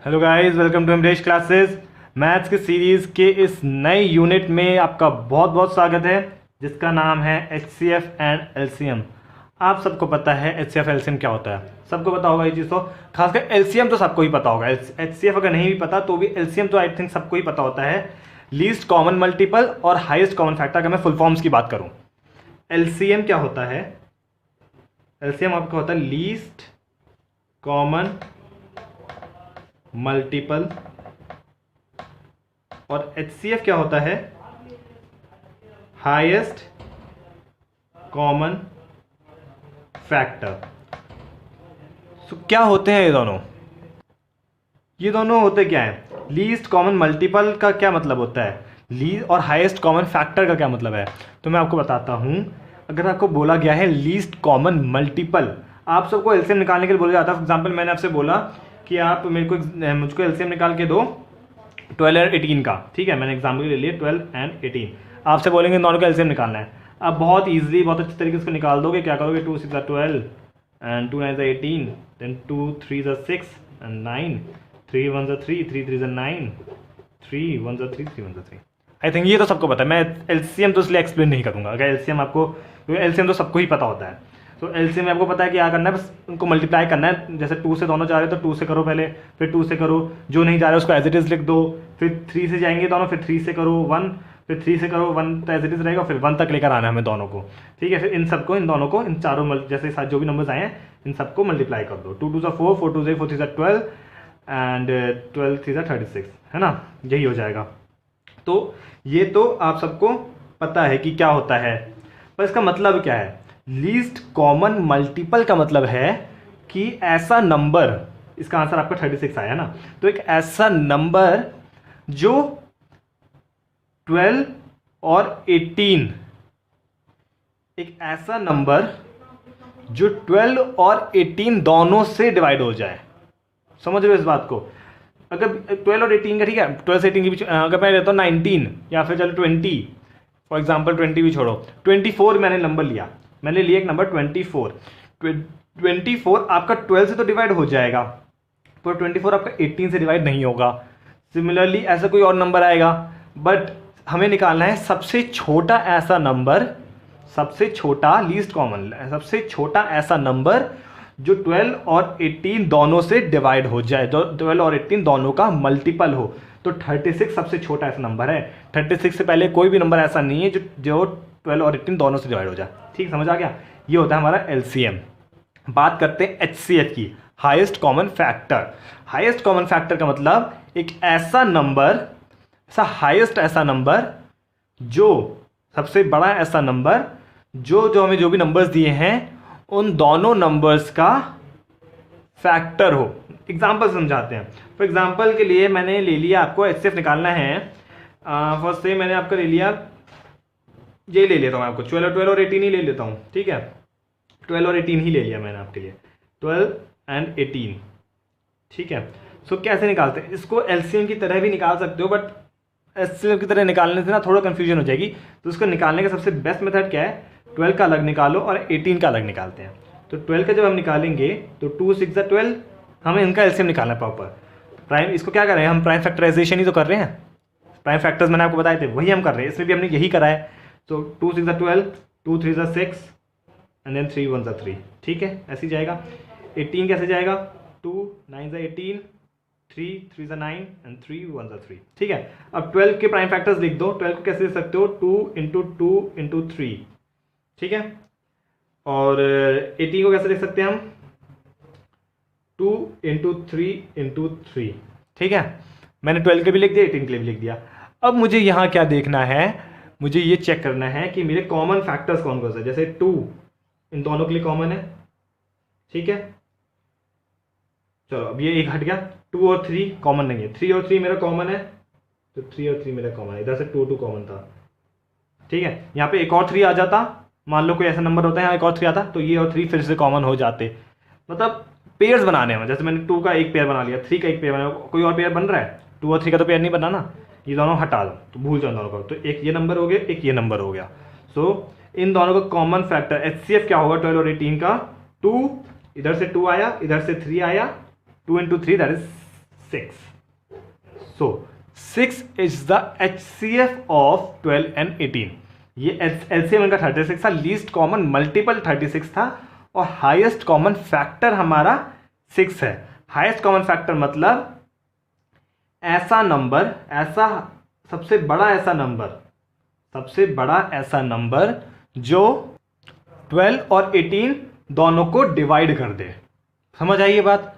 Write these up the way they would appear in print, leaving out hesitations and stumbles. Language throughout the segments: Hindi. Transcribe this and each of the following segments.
Hello guys, welcome to Amrish classes. Maths की सीरीज़ के इस नए यूनिट में आपका बहुत बहुत स्वागत है, जिसका नाम है HCF एंड LCM। आप सबको पता है HCF LCM क्या होता है, सबको पता होगा ये चीज़। तो खासकर LCM तो सबको ही पता होगा, HCF अगर नहीं भी पता तो भी LCM तो आई थिंक सबको ही पता होता है। लीस्ट कॉमन मल्टीपल और हाइस्ट कॉमन फैक्टर। अगर मैं फुल फॉर्म्स की बात करूँ, LCM क्या होता है? LCM आपका होता है लीस्ट कॉमन मल्टीपल, और HCF क्या होता है? Highest common factor. सो क्या होते हैं ये दोनों? ये दोनों होते क्या है? लीस्ट कॉमन मल्टीपल का क्या मतलब होता है, और हाईएस्ट कॉमन फैक्टर का क्या मतलब है? तो मैं आपको बताता हूं। अगर आपको बोला गया है लीस्ट कॉमन मल्टीपल, आप सबको एलसीएम निकालने के लिए बोला जाता है। फॉर एग्जाम्पल, मैंने आपसे बोला कि आप मुझको एलसीएम निकाल के दो 12 और 18 का। ठीक है, मैंने एग्जाम्पल ले लिया 12 एंड 18। आपसे बोलेंगे दोनों का एलसीएम निकालना है। आप बहुत ईजिली, बहुत अच्छे तरीके से उसको निकाल दोगे। क्या करोगे? 2 6 12 and 2 9 18, then 2 3 6 and 9, 3 1 3, 3 3 9, 3 1 3, 3 1 3। I think ये तो सबको पता है। मैं एलसीएम तो इसलिए एक्सप्लेन नहीं करूंगा। अगर एलसीएम आपको, क्योंकि एलसीएम तो सबको ही पता होता है। तो एलसीएम में आपको पता है कि क्या करना है, बस उनको मल्टीप्लाई करना है। जैसे 2 से दोनों जा रहे हैं तो 2 से करो पहले, फिर 2 से करो। जो नहीं जा रहा है उसको एज इट इज लिख दो। फिर 3 से जाएंगे दोनों, फिर 3 से करो 1, फिर 3 से करो 1 तो एज इट इज रहेगा, फिर 1 तक लेकर आना है हमें दोनों को। ठीक है, फिर इन सबको, इन दोनों को, इन चारों जैसे साथ जो भी नंबर्स आए हैं इन सबको मल्टीप्लाई कर दो। 2 2 4, 4 2 4 3 12 एंड 12 3 36, है ना? यही हो जाएगा। तो ये तो आप सबको पता है कि क्या होता है, पर इसका मतलब क्या है? लीस्ट कॉमन मल्टीपल का मतलब है कि ऐसा नंबर, इसका आंसर आपका 36 आया ना, तो एक ऐसा नंबर जो 12 और 18, एक ऐसा नंबर जो 12 और 18 दोनों से डिवाइड हो जाए। समझ रहे हो इस बात को? अगर 12 और 18 का, ठीक है, 12 से 18 के बीच अगर मैं रहता हूँ 19 या फिर चलो 20, फॉर एग्जाम्पल 20 भी छोड़ो, 24 मैंने नंबर लिया, मैंने लिया एक नंबर 24। 24 आपका 12 से तो डिवाइड हो जाएगा, पर 24 आपका 18 से डिवाइड नहीं होगा। सिमिलरली ऐसा कोई और नंबर आएगा, बट हमें निकालना है सबसे छोटा ऐसा नंबर, सबसे छोटा लीस्ट कॉमन, सबसे छोटा ऐसा नंबर जो 12 और 18 दोनों से डिवाइड हो जाए, जो 12 और 18 दोनों का मल्टीपल हो। तो 36 सबसे छोटा ऐसा नंबर है। 36 से पहले कोई भी नंबर ऐसा नहीं है जो 12 और 18 दोनों से डिवाइड हो जाए। ठीक, समझ आ गया? ये होता है हमारा एलसीएम। बात करते हैं एचसीएफ की, highest common factor. Highest common factor का मतलब एक ऐसा नंबर, ऐसा हाईएस्ट ऐसा नंबर, जो सबसे बड़ा ऐसा नंबर, जो जो हमें जो भी नंबर्स दिए हैं उन दोनों नंबर्स का फैक्टर हो। एग्जाम्पल समझाते हैं। फॉर एग्जाम्पल के लिए मैंने ले लिया, आपको एचसीएफ निकालना है। फर्स्ट से मैंने आपका ले लिया, ये ले लेता हूँ आपको 12 और 18 ही ले लेता हूँ। ठीक है, 12 और 18 ही ले लिया मैंने आपके लिए, 12 एंड 18। ठीक है, सो कैसे निकालते हैं इसको? एलसीएम की तरह भी निकाल सकते हो, बट एलसीएम की तरह निकालने से ना थोड़ा कंफ्यूजन हो जाएगी। तो उसको निकालने का सबसे बेस्ट मेथड क्या है? 12 का अलग निकालो और 18 का अलग निकालते हैं। तो 12 का जब हम निकालेंगे तो 2 6 12, हमें इनका एलसीएम निकालना है प्रॉपर। प्राइम, इसको क्या कर रहे हैं हम? प्राइम फैक्टराइजेशन ही तो कर रहे हैं। प्राइम फैक्टर्स मैंने आपको बताए थे, वही हम कर रहे हैं। इसमें भी हमने यही करा है। तो 2 6 12, 2 3 6 एंड देन 3 1 3। ठीक है, ऐसे ही जाएगा। 18 कैसे जाएगा? 2 9 18, 3 3 9 एंड 3 1 3। ठीक है, अब 12 के प्राइम फैक्टर्स लिख दो। 12 को कैसे लिख सकते हो? 2 इंटू 2 इंटू 3। ठीक है, और 18 को कैसे लिख सकते हैं हम? 2 इंटू 3 इंटू 3। ठीक है, मैंने 12 के भी लिख दिया, 18 के लिए भी लिख दिया। अब मुझे यहाँ क्या देखना है? मुझे ये चेक करना है कि मेरे कॉमन फैक्टर्स कौन कौन से। जैसे 2 इन दोनों के लिए कॉमन है। ठीक है, चलो अब ये एक हट गया। 2 और 3 कॉमन नहीं है, 3 और 3 मेरा कॉमन है, तो 3 और 3 मेरा कॉमन है। इधर से 2 2 कॉमन था। ठीक है, यहाँ पे एक और 3 आ जाता, मान लो कोई ऐसा नंबर होता है यहाँ एक और 3 आता, तो ये और 3 फिर से कॉमन हो जाते। मतलब पेयर्स बनाने हैं। जैसे मैंने 2 का एक पेयर बना लिया, 3 का एक पेयर बना, कोई और पेयर बन रहा है? 2 और 3 का तो पेयर नहीं बना ना, ये दोनों हटा दो, तो भूल जाओ दोनों को। तो एक ये नंबर हो गया, एक ये नंबर हो गया। सो इन दोनों का कॉमन फैक्टर एचसीएफ क्या होगा? 12 और 18 का 2, इधर से 2 आया, इधर से 3 आया, 2 into 3 that is 6. So 6 is the HCF of 12 and 18. ये LCM इनका 36 था, लीस्ट कॉमन मल्टीपल 36 था, और हाईएस्ट कॉमन फैक्टर हमारा 6 है. हाईएस्ट कॉमन फैक्टर मतलब ऐसा नंबर, ऐसा सबसे बड़ा ऐसा नंबर जो 12 और 18 दोनों को डिवाइड कर दे. समझ आई ये बात?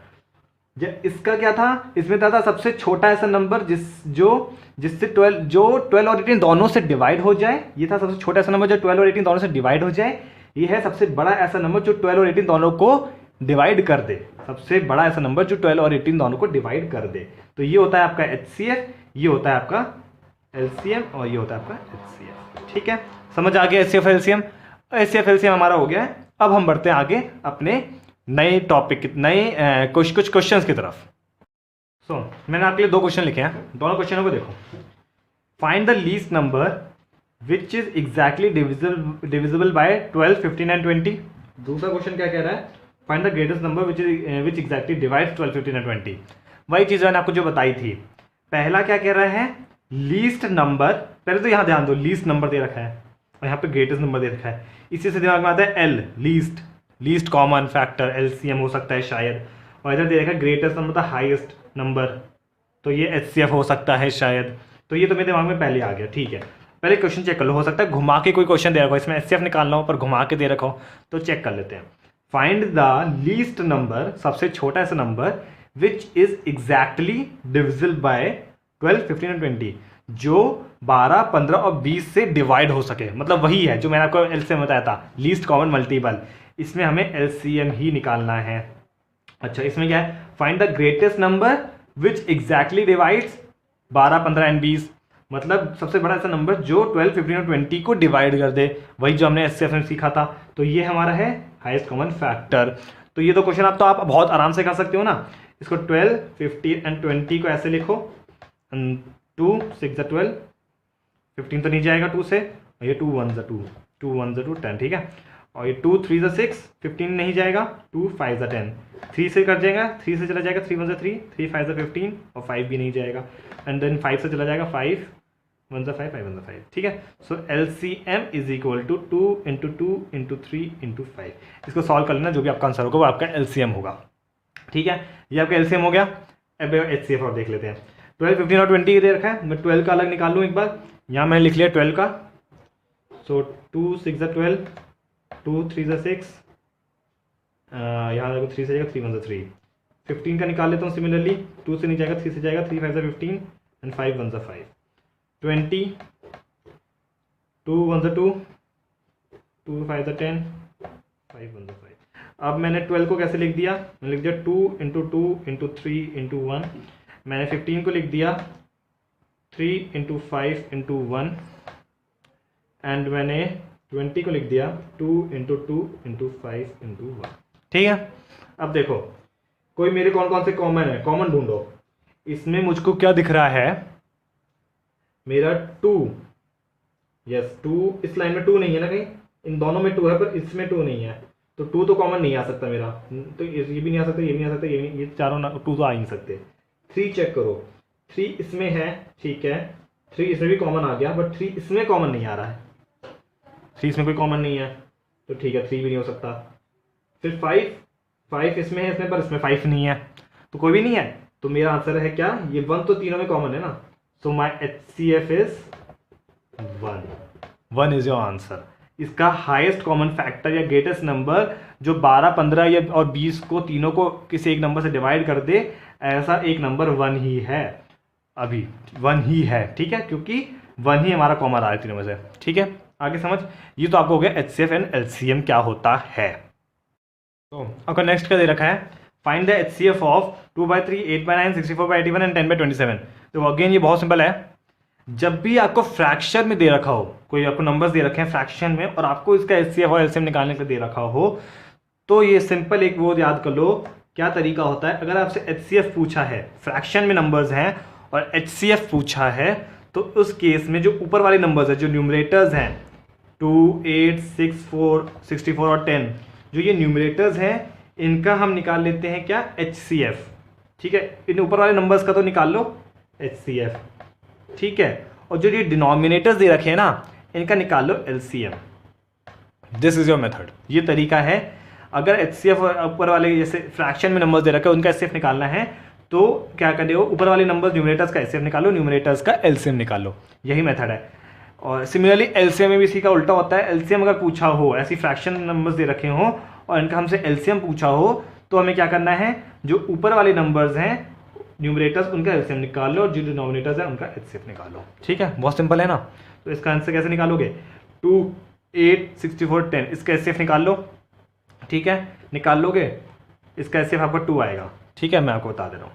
इसका क्या था, इसमें था सबसे छोटा ऐसा नंबर जिससे 12 और 18 दोनों से डिवाइड हो जाए. ये था सबसे छोटा ऐसा नंबर जो 12 और 18 दोनों से डिवाइड हो जाए. ये है सबसे बड़ा ऐसा नंबर जो 12 और 18 दोनों को डिवाइड कर दे. सबसे बड़ा ऐसा नंबर जो 12 और 18 दोनों को डिवाइड कर दे. तो ये होता है आपका HCF, ये होता है आपका LCM, और ये होता है आपका HCF. ठीक है, समझ आ गया HCF LCM. HCF LCM हमारा हो गया है. अब हम बढ़ते हैं आगे अपने नए टॉपिक, नए कुछ क्वेश्चंस की तरफ. मैंने आपके लिए 2 क्वेश्चन लिखे हैं, दोनों क्वेश्चनों को देखो. Find the least number which is exactly divisible by 12, 15 and 20. दूसरा क्वेश्चन क्या कह रहा है, find the greatest number which exactly divides 12, 15 and 20. वही चीज़ मैंने आपको जो बताई थी. पहला क्या कह रहा है, लीस्ट नंबर. पहले तो यहाँ ध्यान दो, लीस्ट नंबर दे रखा है और यहाँ पे ग्रेटेस्ट नंबर दे रखा है. इसी से दिमाग में आता है L, least common factor, LCM हो सकता है शायद. और इधर दे रखा है ग्रेटेस्ट नंबर था हाईएस्ट नंबर, तो ये HCF हो सकता है शायद. तो ये तो मेरे दिमाग में पहले आ गया. ठीक है, पहले क्वेश्चन चेक कर लो. हो सकता है घुमा के कोई क्वेश्चन दे रखा हो, इसमें HCF निकालना हो पर घुमा के दे रखा हो, तो चेक कर लेते हैं. फाइंड द लीस्ट नंबर, सबसे छोटा ऐसा number which is exactly divisible by 12, 15 and 20, जो 12, 15 और 20 से डिवाइड हो सके. मतलब वही है जो मैंने आपको LCM बताया था, लीस्ट कॉमन मल्टीपल. इसमें हमें LCM ही निकालना है. अच्छा, इसमें क्या है, find the greatest number which exactly divides 12, 15 and 20. मतलब सबसे बड़ा ऐसा नंबर जो 12, 15 और 20 को डिवाइड कर दे. वही जो हमने HCF में सीखा था. तो ये हमारा है हाईएस्ट कॉमन फैक्टर. तो ये 2 क्वेश्चन आप बहुत आराम से कर सकते हो ना. इसको 12, 15 एंड 20 को ऐसे लिखो. 2, 6 12, 15 तो नहीं जाएगा 2 से, और ये 2 1 2, 2 1 2 10. ठीक है, और ये 2 3 6, 15 नहीं जाएगा, 2 5 10, 3 से कर जाएगा, 3 से चला जाएगा 3 1 3, 3 5 15, और 5 भी नहीं जाएगा. एंड देन 5 से चला जाएगा 5 1 5, 5 1 5. ठीक है, सो LCM इज इक्वल टू 2 × 2 × 3 × 5. इसको सॉल्व कर लेना, जो भी आपका आंसर होगा वो आपका LCM होगा. ठीक है, ये आपका LCM हो गया. अब HCF और देख लेते हैं. 12, 15 और 20 दे रखा है. मैं 12 का अलग निकाल लूँ एक बार. यहाँ मैंने लिख लिया 12 का. सो 2 6 12, 2 3 6, यहाँ देखो 3 से जाएगा 3 1 3. 15 का निकाल लेता हूँ सिमिलरली. 2 से नहीं जाएगा, 3 से जाएगा, 3 5 15 एंड 5 1 5. 20, 2 1 2, 2 5 10, 5 1 5. अब मैंने 12 को कैसे लिख दिया, मैंने लिख दिया 2 × 2 × 3 × 1. मैंने 15 को लिख दिया 3 × 5 × 1. एंड मैंने 20 को लिख दिया 2 × 2 × 5 × 1. ठीक है, अब देखो कोई मेरे कौन कौन से कॉमन है, कॉमन ढूंढो. इसमें मुझको क्या दिख रहा है, मेरा 2, यस 2, इस लाइन में 2 नहीं है ना कहीं, इन दोनों में 2 है पर इसमें 2 नहीं है. तो 2 तो कॉमन नहीं आ सकता मेरा. तो ये भी नहीं आ सकता, ये भी नहीं आ सकता, ये चारों 2 तो आ ही नहीं सकते. 3 चेक करो, 3 इसमें है. ठीक है, 3 इसमें भी कॉमन आ गया, बट 3 इसमें कॉमन नहीं आ रहा है. 3 इसमें कोई कॉमन नहीं है, तो ठीक है 3 भी नहीं हो सकता. फिर 5 इसमें है, इसमें पर इसमें 5 नहीं है, तो कोई भी नहीं है. तो मेरा आंसर है क्या, ये 1 तो तीनों में कॉमन है ना. सो माई HCF is 1 is your answer. इसका हाईएस्ट कॉमन फैक्टर या ग्रेटेस्ट नंबर जो 12, 15 या और 20 को तीनों को किसी एक नंबर से डिवाइड कर दे, ऐसा एक नंबर 1 ही है. अभी 1 ही है. ठीक है, क्योंकि 1 ही हमारा कॉमन आ रहा है तीनों में से. ठीक है, आगे समझ. ये तो आपको हो गया HCF एंड LCM क्या होता है. तो आपका नेक्स्ट क्या दे रखा है, find the HCF of 2/3, 8/9, 64/81 and 10/27. तो अगेन ये बहुत सिंपल है. जब भी आपको फ्रैक्शन में दे रखा हो, कोई आपको नंबर्स दे रखे हैं फ्रैक्शन में, और आपको इसका HCF और LCM निकालने के लिए दे रखा हो, तो ये सिंपल एक वो याद कर लो क्या तरीका होता है. अगर आपसे HCF पूछा है, फ्रैक्शन में नंबर्स हैं और HCF पूछा है, तो उस केस में जो ऊपर वाले नंबर्स हैं, जो न्यूमरेटर्स हैं 2, 8, 6, 4, 64 और 10, जो ये न्यूमरेटर्स हैं, इनका हम निकाल लेते हैं क्या, HCF. ठीक है, इन ऊपर वाले नंबर्स का तो निकाल लो HCF, ठीक है, और जो ये डिनोमिनेटर्स दे रखे हैं ना इनका निकाल लो LCM। This is your method, ये तरीका है। अगर HCF ऊपर वाले जैसे फ्रैक्शन में नंबर्स दे रखे हैं उनका HCF निकालना है तो क्या कर हो, ऊपर वाले नंबर्स न्यूमरेटर्स का HCF निकालो, न्यूमरेटर्स का LCM निकालो, यही मेथड है। और सिमिलरली LCM में भी इसी का उल्टा होता है। LCM अगर पूछा हो, ऐसी फ्रैक्शन नंबर्स दे रखे हो और इनका हमसे LCM पूछा हो तो हमें क्या करना है, जो ऊपर वाले नंबर्स हैं न्यूमरेटर्स उनका LCM निकाल लो और जो डिनोमिनेटर्स हैं उनका HCF निकालो। ठीक है, बहुत सिंपल है ना। तो इसका आंसर कैसे निकालोगे, 2, 8, 64, 10, इसका HCF निकाल लो। ठीक है, निकाल लोगे, इसका HCF आपका 2 आएगा। ठीक है, मैं आपको बता दे रहा हूँ।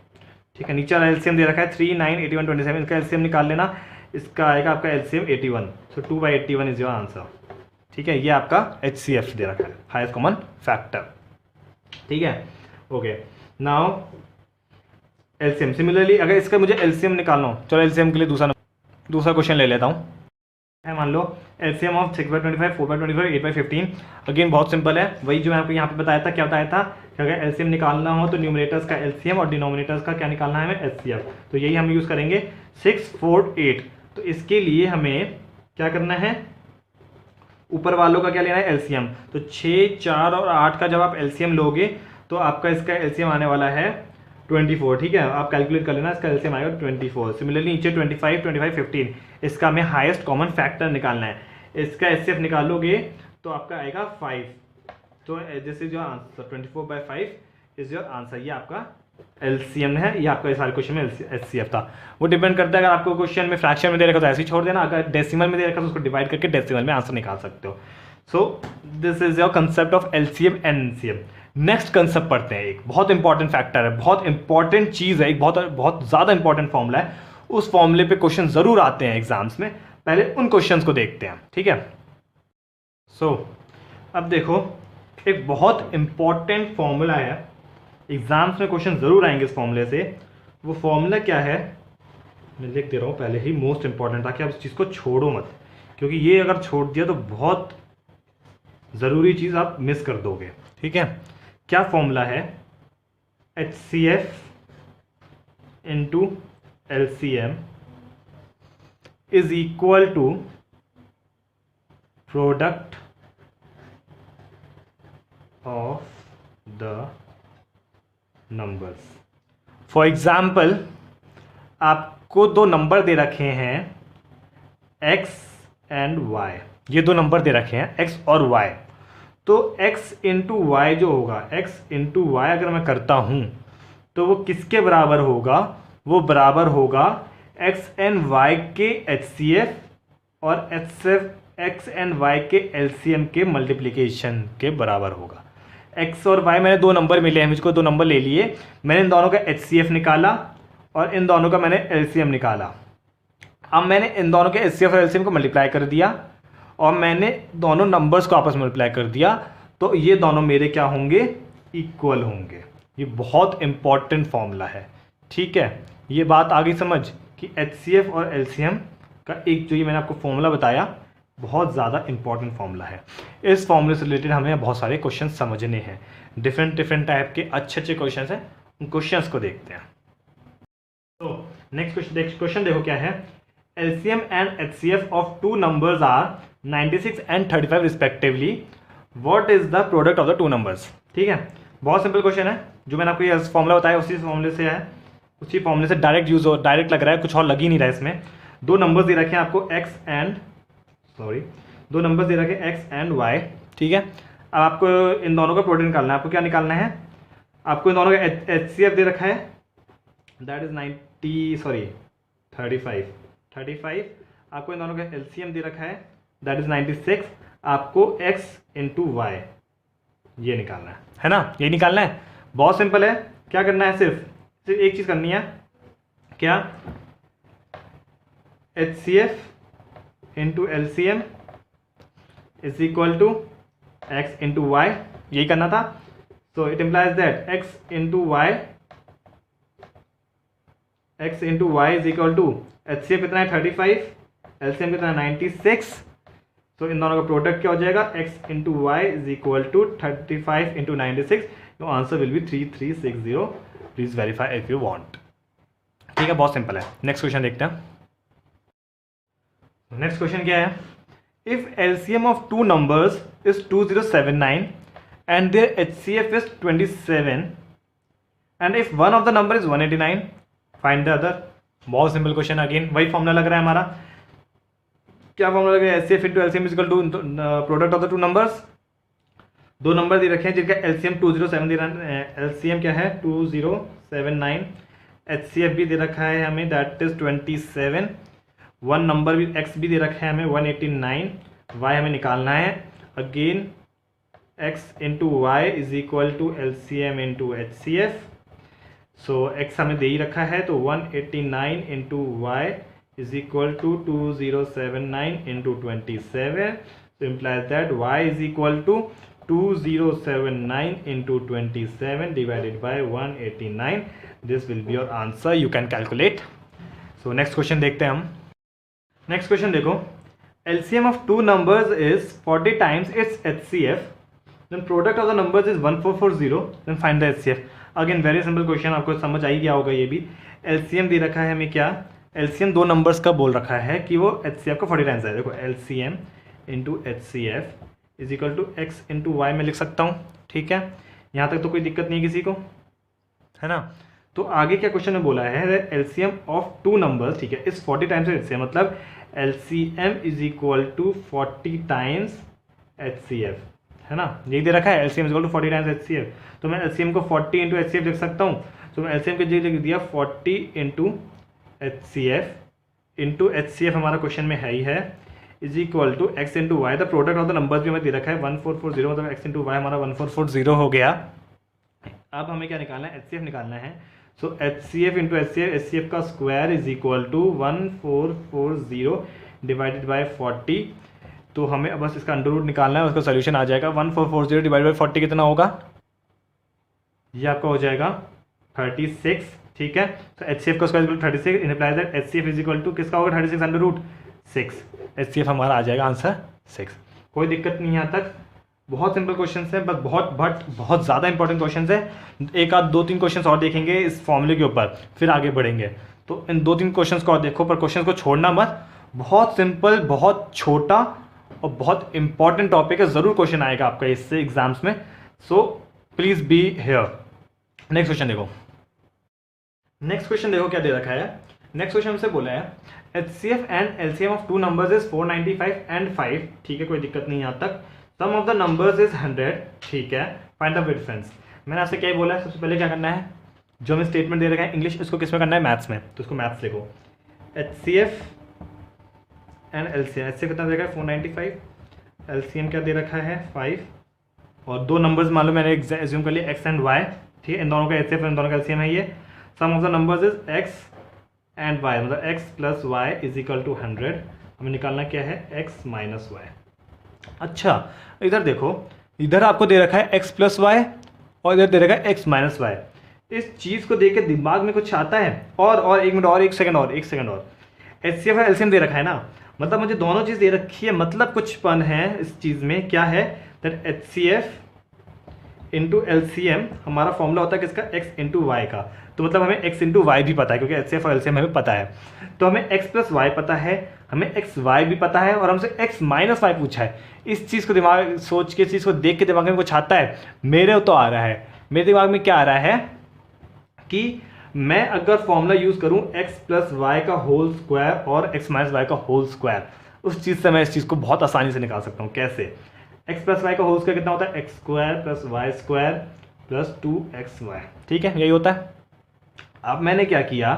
ठीक है, नीचे वाला LCM दे रखा है 3, 9, 81, 27, इसका LCM निकाल लेना, इसका आएगा आपका LCM 81। So 2/81 is your answer. ठीक है, ये आपका HCF दे रखा है, हाईएस्ट कॉमन फैक्टर। ठीक है, ओके, नाउ LCM। सिमिलरली अगर इसका मुझे LCM निकालना हो, चलो LCM के लिए दूसरा क्वेश्चन ले लेता हूँ। मान लो LCM ऑफ 6/25, 4/25, 8/15। अगेन बहुत सिंपल है, वही जो मैं आपको यहाँ पे बताया था। क्या बताया था कि अगर LCM निकालना हो तो न्यूमरेटर्स का LCM और डिनोमिनेटर्स का क्या निकालना है हमें, HCF। तो यही हम यूज़ करेंगे 6, 4, 8। तो इसके लिए हमें क्या करना है, ऊपर वालों का क्या लेना है, LCM। तो 6, 4 और 8 का जब आप LCM लोगे तो आपका इसका LCM आने वाला है 24। ठीक है, आप कैलकुलेट कर लेना, इसका LCM आएगा 24। सिमिलरली नीचे 25, 25, 15, इसका हमें हाईएस्ट कॉमन फैक्टर निकालना है। इसका HCF निकालोगे तो आपका आएगा 5। तो this is your answer, 24/5 is your answer. ये आपका LCM है, ये आपका इस सारे क्वेश्चन में HCF था। वो डिपेंड करता है, अगर आपको क्वेश्चन में फ्रैक्शन में दे रखा तो ऐसे ही छोड़ देना, अगर डेसिमल में दे रखा तो उसको डिवाइड करके डेसिमल में आंसर निकाल सकते हो। So this is your concept of LCM and NCM। Next concept पढ़ते हैं, एक बहुत इंपॉर्टेंट फैक्टर है, बहुत इंपॉर्टेंट चीज़ है, एक बहुत ज़्यादा इंपॉर्टेंट फॉर्मूला है। उस फॉर्मूले पे क्वेश्चन ज़रूर आते हैं एग्जाम्स में, पहले उन क्वेश्चंस को देखते हैं। ठीक है, सो अब देखो, एक बहुत इंपॉर्टेंट फॉर्मूला है, एग्जाम्स में क्वेश्चन ज़रूर आएंगे इस फॉर्मूले से। वो फॉर्मूला क्या है मैं लिख दे रहा हूँ पहले ही, मोस्ट इंपॉर्टेंट, ताकि आप इस चीज़ को छोड़ो मत, क्योंकि ये अगर छोड़ दिया तो बहुत ज़रूरी चीज़ आप मिस कर दोगे। ठीक है, क्या फॉर्मूला है, HCF into LCM is equal to product of the numbers. For example, आपको दो नंबर दे रखे हैं x एंड y, ये दो नंबर दे रखे हैं x और y। तो x इंटू वाई जो होगा, x इंटू वाई अगर मैं करता हूं तो वो किसके बराबर होगा, वो बराबर होगा x एंड y के HCF और x एंड y के LCM के मल्टीप्लिकेशन के बराबर होगा। x और y मैंने दो नंबर मिले हैं मुझको, दो नंबर ले लिए, मैंने इन दोनों का HCF निकाला और इन दोनों का मैंने LCM निकाला। अब मैंने इन दोनों के HCF और LCM को मल्टीप्लाई कर दिया और मैंने दोनों नंबर्स को आपस में मल्टीप्लाई कर दिया, तो ये दोनों मेरे क्या होंगे, इक्वल होंगे। ये बहुत इंपॉर्टेंट फॉर्मूला है। ठीक है, ये बात आ गई समझ कि HCF और LCM का एक जो ये मैंने आपको फॉर्मूला बताया, बहुत ज़्यादा इंपॉर्टेंट फॉर्मूला है। इस फॉर्मूले से रिलेटेड हमें बहुत सारे क्वेश्चन समझने हैं, डिफरेंट टाइप के अच्छे क्वेश्चन हैं, उन क्वेश्चंस को देखते हैं। तो नेक्स्ट क्वेश्चन देखो क्या है, LCM and HCF of two numbers are 96 and 35 respectively. What is the product of the two numbers? ठीक है, बहुत सिंपल क्वेश्चन है, जो मैंने आपको ये फॉर्मूला बताया उसी फॉर्मूले से है, उसी फॉर्मूले से डायरेक्ट यूज हो, डायरेक्ट लग रहा है, कुछ और लग ही नहीं रहा है इसमें। दो नंबर्स दे रखे हैं आपको दो नंबर्स दे रखे हैं x एंड y। ठीक है, अब आपको इन दोनों का प्रोडक्ट निकालना है। आपको क्या निकालना है, आपको इन दोनों का HCF दे रखा है, दैट इज 35। आपको इन दोनों का LCM दे रखा है, दैट इज 96। आपको x इंटू वाई ये निकालना है ना, ये निकालना है। बहुत सिंपल है, क्या करना है, सिर्फ एक चीज़ करनी है, क्या, HCF into LCM is equal to x into Y, यही करना था। So it implies that x into Y is equal to HCF कितना है 35, LCM कितना है 96। तो इन दोनों का प्रोडक्ट क्या हो जाएगा, x into Y is equal to 35 into 96। Your answer will be 3360 please verify if you want. ठीक है, बहुत सिंपल है। नेक्स्ट क्वेश्चन देखते हैं। नेक्स्ट क्वेश्चन क्या है, if LCM of two numbers is 2079 and their HCF is 27 and if one of the number is 189 find the other. बहुत सिंपल क्वेश्चन, अगेन वही फॉर्मूला लग रहा है हमारा। क्या फॉर्मूला लग रहा है, HCF into LCM is equal to product of the two numbers. दो नंबर दे रखे हैं जिनका एलसीएम 207 दे रहा है, एलसीएम क्या है 2079, एचसीएफ भी दे रखा है हमें दैट इज 27, वन नंबर भी एक्स भी दे रखा है हमें 189, वाई हमें निकालना है। Again x into Y is equal to LCM into HCF. So x हमें दे ही रखा है तो 189 into Y is equal to 2079 into 27, so implies that y is equal to 2079 into 27 divided by 189. This will be your answer. You can calculate. So next question देखते हैं हम। Next question देखो, LCM of two numbers is 40 times its HCF. Then product of the numbers is 1440. Then find the HCF. Again very simple question, आपको समझ आ ही गया होगा ये भी। LCM दे रखा है हमें क्या, LCM दो नंबर्स का बोल रखा है कि वो HCF का 40 टाइम्स है। देखो LCM into HCF is equal to x into y में लिख सकता हूँ। ठीक है, यहाँ तक तो कोई दिक्कत नहीं है किसी को, है ना। तो आगे क्या क्वेश्चन में बोला है, एलसीएम ऑफ टू नंबर्स, ठीक है, इस 40 टाइम्स एचसीएफ, मतलब LCM is equal to 40 times HCF, है ना। यही दे रखा है LCM is equal to 40 times HCF, तो मैं एलसीएम को 40 इंटू एचसीएफ लिख सकता हूँ। तो मैं एलसीएम के जगह लिख दिया 40 इंटू एचसीएफ हमारा क्वेश्चन में है ही है, is equal to x into y. The product of the numbers भी हमें दे रखा है 1440, मतलब एक्स इंटू वाई हमारा 1440 हो गया। अब हमें क्या निकालना है, एचसीएफ निकालना है। सो एचसीएफ इंटू एचसीएफ का square is equal to 1440 divided by 40। तो हमें अब बस इसका अंडर रूट निकालना है, उसका सोल्यूशन आ जाएगा 1440 डिवाइड बाई 40 कितना होगा, ये आपका हो जाएगा 36। ठीक है, तो एचसीएफ का square is equal to 36, implies that HCF is equal to किसका होगा 36 अंडर रूट 6। एचसीएफ हमारा आ जाएगा आंसर 6। कोई दिक्कत नहीं है यहाँ तक, बहुत सिंपल क्वेश्चन है, बट बहुत ज़्यादा इंपॉर्टेंट क्वेश्चन है। एक आध 2-3 क्वेश्चन और देखेंगे इस फॉर्मूले के ऊपर, फिर आगे बढ़ेंगे। तो इन 2-3 क्वेश्चन को और देखो, पर क्वेश्चन को छोड़ना मत। बहुत सिंपल, बहुत छोटा और बहुत इंपॉर्टेंट टॉपिक है, ज़रूर क्वेश्चन आएगा आपका इससे एग्जाम्स में। So please be here. Next question देखो, नेक्स्ट क्वेश्चन देखो क्या दे रखा है। नेक्स्ट क्वेश्चन हमसे बोला है HCF and LCM of two numbers is 495 and 5। ठीक है, कोई दिक्कत नहीं यहाँ तक। सम ऑफ द नंबर्स इज 100। ठीक है, फाइंड द डिफरेंस। मैंने आपसे क्या बोला है, सबसे पहले क्या करना है, जो हमें स्टेटमेंट दे रखा है इंग्लिश, इसको किस में करना है, मैथ्स में। तो इसको मैथ्स लिखो, एचसीएफ एंड एलसीएम। एचसीएफ कितना दे रखा है 495, एलसीएम क्या दे रखा है 5, और दो नंबर्स मान लो मैंने एज्यूम कर लिया एक्स एंड वाई। ठीक है, इन दोनों का एचसीएफ इन दोनों का एलसीएम है ये। Sum of the numbers is X and Y, मतलब X plus Y is equal to 100। हमें निकालना क्या है, एक्स माइनस वाई। अच्छा, इधर देखो, इधर आपको दे रखा है एक्स प्लस वाई और इधर दे रखा है एक्स माइनस वाई। इस चीज़ को देख के दिमाग में कुछ आता है, और 1 मिनट और, 1 सेकंड और, 1 सेकंड और। एचसीएफ और एलसीएम दे रखा है ना, मतलब मुझे दोनों चीज़ दे रखी है, मतलब कुछ पन है इस चीज़ में। क्या है, दैट एचसीएफ इंटू एलसीएम हमारा फॉर्मूला होता है किसका, एक्स इंटू वाई का। तो मतलब हमें एक्स इंटू वाई भी पता है, क्योंकि एचसीएफ और एलसीएम हमें पता है। तो हमें एक्स प्लस वाई पता है, हमें एक्स वाई भी पता है, और हमसे एक्स माइनस वाई पूछा है। इस चीज़ को दिमाग सोच के, इस चीज़ को देख के दिमाग में कुछ आता है, मेरे तो आ रहा है। मेरे दिमाग में क्या आ रहा है कि मैं अगर फॉर्मूला यूज़ करूँ एक्स प्लस वाई का होल स्क्वायर और एक्स माइनस वाई का होल स्क्वायर, उस चीज़ से मैं इस चीज़ को बहुत आसानी से निकाल सकता हूँ। कैसे, एक्स प्लस वाई का होल स्क्वायर कितना होता है, x square plus y square plus 2xy। ठीक है, यही होता है। अब मैंने क्या किया,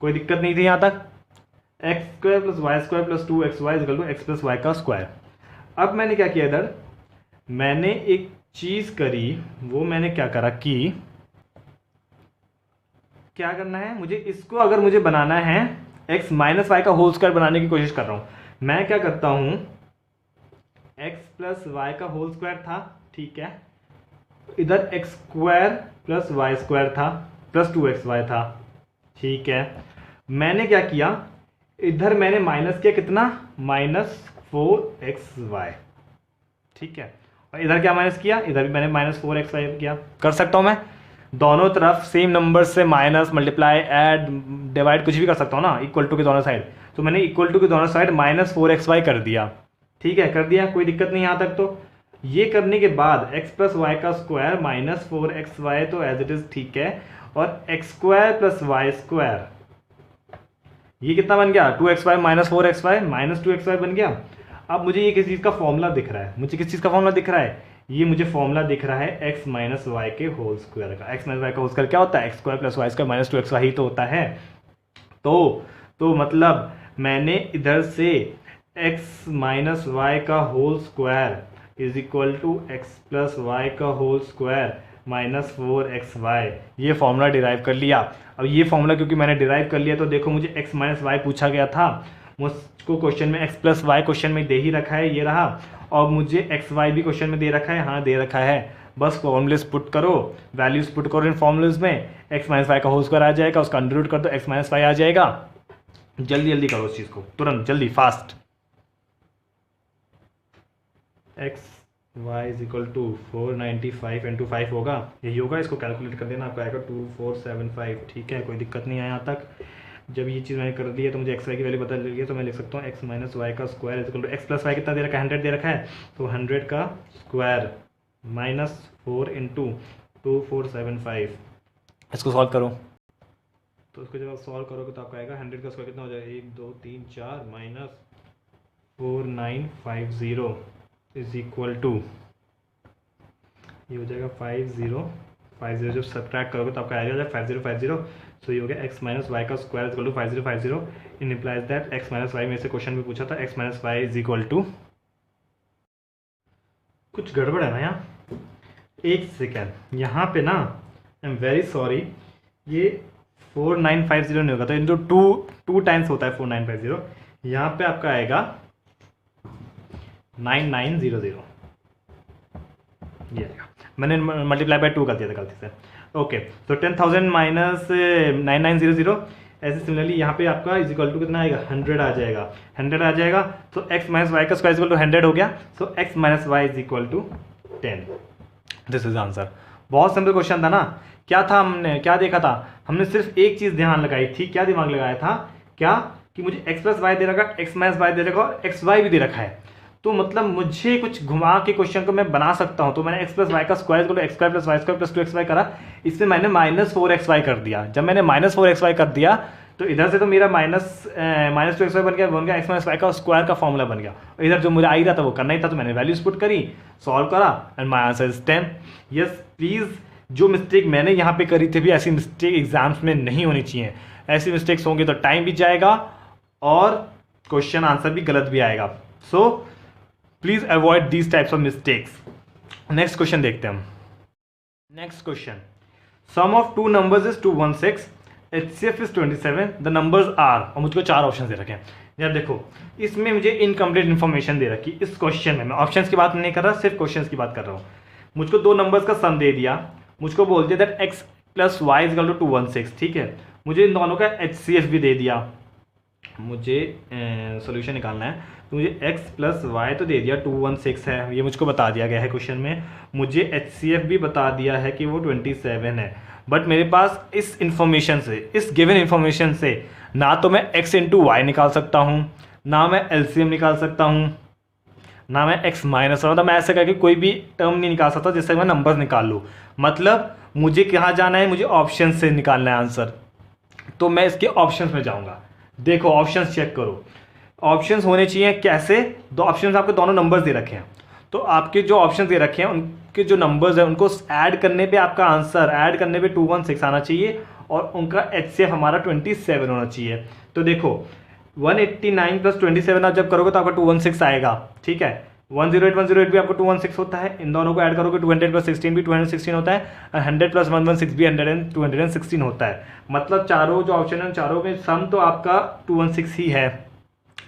कोई दिक्कत नहीं थी यहाँ तक, x square plus y square plus 2xy is equal to x plus y का स्क्वायर। अब मैंने क्या किया, इधर मैंने एक चीज़ करी, वो मैंने क्या करा कि क्या करना है मुझे, इसको अगर मुझे बनाना है एक्स माइनस वाई का होल स्क्वायर बनाने की कोशिश कर रहा हूँ। मैं क्या करता हूँ, एक्स प्लस वाई का होल स्क्वायर था, ठीक है, इधर x square plus y square था प्लस 2xy था। ठीक है, मैंने क्या किया, इधर मैंने माइनस किया कितना, -4xy। ठीक है, और इधर क्या माइनस किया, इधर भी मैंने -4xy किया। कर सकता हूँ मैं, दोनों तरफ सेम नंबर से माइनस, मल्टीप्लाई, ऐड, डिवाइड कुछ भी कर सकता हूँ ना, इक्वल टू के दोनों साइड। तो मैंने इक्वल टू के दोनों साइड -4xy कर दिया। ठीक है, कर दिया, कोई दिक्कत नहीं यहाँ तक। तो ये करने के बाद x प्लस वाई का स्क्वायर -4xy तो एज इट इज ठीक है, और x square plus y square, ये कितना बन गया 2xy -4xy -2xy बन गया। अब मुझे ये किस चीज़ का फॉर्मूला दिख रहा है, मुझे किस चीज़ का फॉर्मूला दिख रहा है, ये मुझे फॉर्मूला दिख रहा है x माइनस वाई के होल स्क्वायर का। x माइनस वाई का होल स्क्वायर क्या होता है, x square plus y square -2xy ही तो होता है। तो मतलब मैंने इधर से x माइनस वाई का whole square is equal to x plus y का होल स्क्वायर -4xy ये फॉर्मूला डिराइव कर लिया। अब ये फॉर्मूला क्योंकि मैंने डिराइव कर लिया, तो देखो मुझे x माइनस वाई पूछा गया था, मुझको क्वेश्चन में x प्लस वाई क्वेश्चन में दे ही रखा है, ये रहा, और मुझे एक्स वाई भी क्वेश्चन में दे रखा है, हाँ दे रखा है। बस फॉर्मूलेस पुट करो, वैल्यूज पुट करो इन फॉर्मूलेस में, x माइनस वाई का होल स्क्वायर आ जाएगा, उसका अंडर रूट कर दो, x माइनस वाई आ जाएगा। जल्दी जल्दी करो उस चीज़ को, तुरंत जल्दी fast. x y is equal to 495 into 5 होगा, यही होगा, इसको कैलकुलेट कर देना, आपको आएगा 2475। ठीक है, कोई दिक्कत नहीं है यहाँ तक। जब ये चीज़ मैंने कर दी है तो मुझे एक्स वाई की वैल्यू पता चल गई, तो मैं लिख सकता हूँ एक्स माइनस वाई का square is equal to x plus y कितना दे रखा है, 100 दे रखा है, तो 100 का स्क्वायर -4 इंटू 2475। इसको सॉल्व करो, तो इसको जब आप सॉल्व करोगे तो आपका आएगा 100 का स्क्वायर कितना हो जाएगा, 1 2 3 4 -4950 इज इक्वल टू, ये हो जाएगा 5050। जब सब्ट्रैक्ट करोगे तो आपका आ जाएगा 5050। सो ये हो गया x माइनस वाई का स्क्वायर इज इक्वल टू 5050। इन implies that x minus y में से क्वेश्चन में पूछा था x minus y is equal to, कुछ गड़बड़ है ना यहाँ, एक सेकेंड, यहाँ पे ना आई एम वेरी सॉरी, ये 4950 नहीं होगा, तो इंटू टू टाइम्स होता है 4950, यहाँ पे आपका आएगा 9900, ये आएगा, मैंने मल्टीप्लाई बाय 2 कर दिया था गलती से। ओके, तो 10,000 माइनस 9900, ऐसे सिमिलरली यहाँ पे आपका इज इक्वल टू कितना आएगा, 100 आ जाएगा, 100 आ जाएगा, तो x माइनस वाई का स्क्वायर इज इक्वल टू 100 हो गया, so x minus y is equal to 10। This is answer. बहुत सिंपल क्वेश्चन था ना। क्या था, हमने क्या देखा था, हमने सिर्फ एक चीज़ ध्यान लगाई थी, क्या दिमाग लगाया था, क्या कि मुझे x प्लस वाई दे रखा, x माइनस वाई दे रखा और एक्स वाई भी दे रखा है, तो मतलब मुझे कुछ घुमा के क्वेश्चन को मैं बना सकता हूं। तो मैंने x प्लस वाई का स्क्वायर को x square plus y square plus 2xy करा, इसमें मैंने -4xy कर दिया। जब मैंने -4xy कर दिया तो इधर से तो मेरा -2xy बन गया x माइनस वाई का स्क्वायर का फॉर्मूला बन गया, और इधर जो मुझे आ ही रहा था वो करना ही था, तो मैंने वैल्यूज पुट करी, सॉल्व करा, and my answer is 10। Yes please, जो मिस्टेक मैंने यहाँ पे करी थी भी, ऐसी मिस्टेक एग्जाम्स में नहीं होनी चाहिए। ऐसी मिस्टेक्स होंगी तो टाइम भी जाएगा और क्वेश्चन आंसर भी गलत भी आएगा। So please avoid these types of mistakes. Next question देखते हैं हम। Next question, sum of two numbers is 216, HCF is 27, the numbers are, और मुझको 4 ऑप्शन दे रखे हैं। यार देखो, इसमें मुझे इनकम्प्लीट इन्फॉर्मेशन दे रखी इस क्वेश्चन में, मैं ऑप्शंस की बात नहीं कर रहा, सिर्फ क्वेश्चंस की बात कर रहा हूँ। मुझको 2 नंबर्स का सम दे दिया, मुझको बोल दिया that x plus Y is equal to 216, ठीक है। मुझे इन दोनों का HCF भी दे दिया, मुझे सोल्यूशन निकालना है, तो मुझे x प्लस वाई तो दे दिया 216 है, ये मुझको बता दिया गया है क्वेश्चन में। मुझे HCF भी बता दिया है कि वो 27 है, बट मेरे पास इस इंफॉर्मेशन से, इस गिवन इंफॉर्मेशन से ना तो मैं x इंटू वाई निकाल सकता हूँ, ना मैं LCM निकाल सकता हूँ, ना मैं x माइनस, मतलब मैं ऐसे करके कोई भी टर्म नहीं निकाल सकता जिससे मैं नंबर निकाल लूँ। मतलब मुझे कहाँ जाना है, मुझे ऑप्शन से निकालना है आंसर, तो मैं इसके ऑप्शंस में जाऊँगा। देखो ऑप्शंस चेक करो, ऑप्शंस होने चाहिए कैसे, दो ऑप्शंस आपके दोनों नंबर्स दे रखे हैं, तो आपके जो ऑप्शंस दे रखे हैं उनके जो नंबर्स हैं उनको ऐड करने पे आपका आंसर ऐड करने पे 216 आना चाहिए, और उनका HCF हमारा 27 होना चाहिए। तो देखो 189 प्लस 27 आप जब करोगे तो आपका 216 आएगा, ठीक है। 108 भी आपको 216 होता है, इन दोनों को ऐड करोगे 200 प्लस 16 भी 216 होता है, और 100 प्लस 116 भी 216 होता है। मतलब चारों जो ऑप्शन है चारों में सम तो आपका 216 ही है,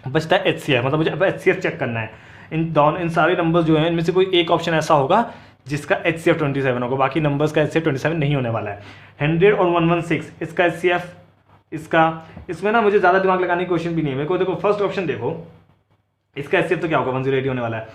बचता है HCF, मतलब मुझे अब HCF चेक करना है। इन सारे नंबर्स जो हैं इनमें से कोई एक ऑप्शन ऐसा होगा जिसका HCF 27 होगा, बाकी नंबर्स का HCF 27 नहीं होने वाला है। 100 और 116 इसका HCF, इसमें ना मुझे ज़्यादा दिमाग लगाने की कोशिश भी नहीं है मेरे को। देखो फर्स्ट ऑप्शन देखो, इसका HCF तो क्या होगा 108 होने वाला है।